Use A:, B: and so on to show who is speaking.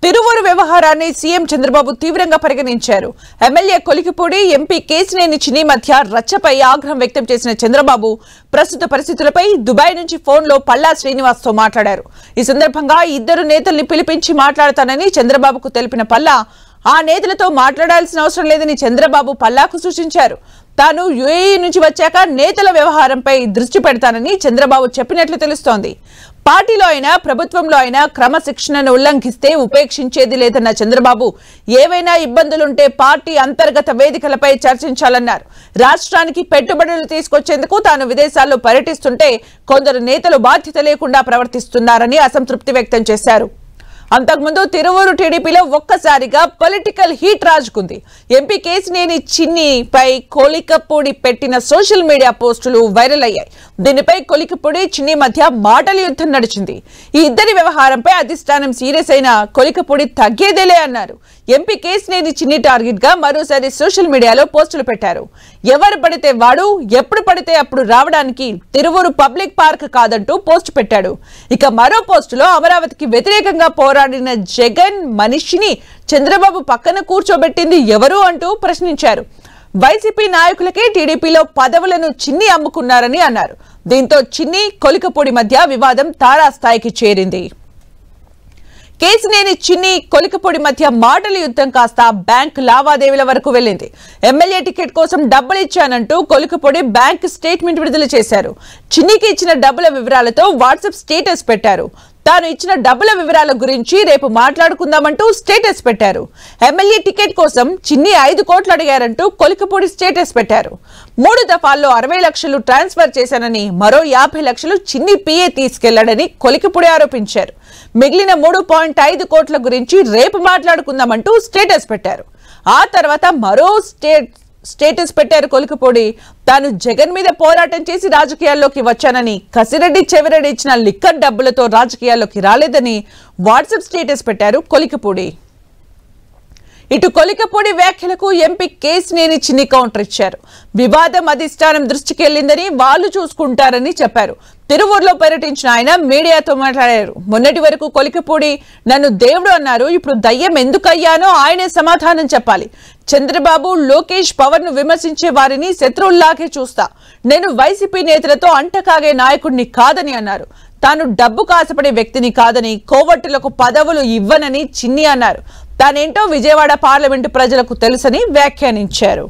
A: తిరువూరు వ్యవహారాన్ని సీఎం చంద్రబాబు తీవ్రంగా పరిగణించారు. MLA Kolikapudi, MP Kesineni చిన్ని మధ్య రచ్చపై ఆగ్రహం వ్యక్తం చేసిన చంద్రబాబు ప్రస్తుత పరిస్థితులపై దుబాయ్ నుంచి ఫోన్లో పల్లా శ్రీనివాస్తో మాట్లాడారు. ఈ సందర్భంగా ఇద్దరు నేతల్ని పిలిపించి మాట్లాడతానని చంద్రబాబుకు తెలిపిన పల్లా ఆ నేతలతో మాట్లాడాల్సిన అవసరం లేదని చంద్రబాబు పల్లాకు సూచించారు. తాను యుఏఈ నుంచి వచ్చాక నేతల వ్యవహారంపై దృష్టి పెడతానని చంద్రబాబు చెప్పినట్లు తెలుస్తోంది. పార్టీలో అయినా ప్రభుత్వంలో అయినా క్రమశిక్షణను ఉల్లంఘిస్తే ఉపేక్షించేది లేదన్న చంద్రబాబు ఏవైనా ఇబ్బందులుంటే పార్టీ అంతర్గత వేదికలపై చర్చించాలన్నారు. రాష్ట్రానికి పెట్టుబడులు తీసుకొచ్చేందుకు తాను విదేశాల్లో పర్యటిస్తుంటే కొందరు నేతలు బాధ్యత లేకుండా ప్రవర్తిస్తున్నారని అసంతృప్తి వ్యక్తం చేశారు. అంతకుముందు తిరువూరు టీడీపీలో ఒక్కసారిగా పొలిటికల్ హీట్ రాజుకుంది. ఎంపీ కేశినేని చిన్నిపై కొలికపూడి పెట్టిన సోషల్ మీడియా పోస్టులు వైరల్ అయ్యాయి. దీనిపై కొలికపూడి, చిన్ని మధ్య మాటల యుద్ధం నడిచింది. ఈ ఇద్దరి వ్యవహారంపై అధిష్టానం సీరియస్ అయిన కొలికపూడి తగ్గేదేలే అన్నారు. ఎంపీ కేశినేని చిన్ని టార్గెట్ గా మరోసారి సోషల్ మీడియాలో పోస్టులు పెట్టారు. ఎవరు పడితే వాడు ఎప్పుడు పడితే అప్పుడు రావడానికి తిరువూరు పబ్లిక్ పార్క్ కాదంటూ పోస్ట్ పెట్టాడు. ఇక మరో పోస్టులో అమరావతికి వ్యతిరేకంగా పోరాడిన జగన్ మనిషిని చంద్రబాబు పక్కన కూర్చోబెట్టింది ఎవరు అంటూ ప్రశ్నించారు. వైసీపీ నాయకులకే టీడీపీలో పదవులను చిన్ని అమ్ముకున్నారని అన్నారు. దీంతో చిన్ని, కొలికపూడి మధ్య వివాదం తారాస్థాయికి చేరింది. కేశినేని చిన్ని, కొలికపూడి మధ్య మాటల యుద్ధం కాస్త బ్యాంక్ లావాదేవీల వరకు వెళ్లింది. ఎమ్మెల్యే టికెట్ కోసం డబ్బులు ఇచ్చానంటూ కొలికపూడి బ్యాంక్ స్టేట్మెంట్ విడుదల చేశారు. చిన్నికి ఇచ్చిన డబ్బుల వివరాలతో వాట్సాప్ స్టేటస్ పెట్టారు. తాను ఇచ్చిన డబ్బుల వివరాల గురించి రేపు మాట్లాడుకుందామంటూ స్టేటస్ పెట్టారు. ఎమ్మెల్యే టికెట్ కోసం చిన్ని 5 కోట్లు అడిగారంటూ కొలికపూడి స్టేటస్ పెట్టారు. 3 దఫాల్లో 60 లక్షలు ట్రాన్స్ఫర్ చేశానని, మరో 50 లక్షలు చిన్ని పిఏ తీసుకెళ్లాడని కొలికపూడి ఆరోపించారు. మిగిలిన 3.5 కోట్ల గురించి రేపు మాట్లాడుకుందామంటూ స్టేటస్ పెట్టారు. ఆ తర్వాత మరో స్టేటస్ పెట్టారు కొలికపూడి. తాను జగన్ మీద పోరాటం చేసి రాజకీయాల్లోకి వచ్చానని, కసిరెడ్డి చెవిరెడ్డి ఇచ్చిన లిక్కర్ డబ్బులతో రాజకీయాల్లోకి రాలేదని వాట్సాప్ స్టేటస్ పెట్టారు కొలికపూడి. ఇటు కొలికపూడి వ్యాఖ్యలకు ఎంపీ కేశినేని చిన్ని కౌంటర్ ఇచ్చారు. వివాదం అధిష్టానం దృష్టికి వెళ్లిందని వాళ్ళు చూసుకుంటారని చెప్పారు. తిరువూరులో పర్యటించిన ఆయన మీడియాతో మాట్లాడారు. మొన్నటి వరకు కొలికపూడి నన్ను దేవుడు అన్నారు, ఇప్పుడు దయ్యం ఎందుకయ్యానో ఆయనే సమాధానం చెప్పాలి. చంద్రబాబు, లోకేష్, పవన్ ను విమర్శించే వారిని శత్రువుల్లాగే చూస్తా. నేను వైసీపీ నేతలతో అంటకాగే నాయకుడిని కాదని అన్నారు. తాను డబ్బు కాసపడే వ్యక్తిని కాదని, కోవట్టులకు పదవులు ఇవ్వనని చిన్ని అన్నారు. తానేంటో విజయవాడ పార్లమెంటు ప్రజలకు తెలుసని వ్యాఖ్యానించారు.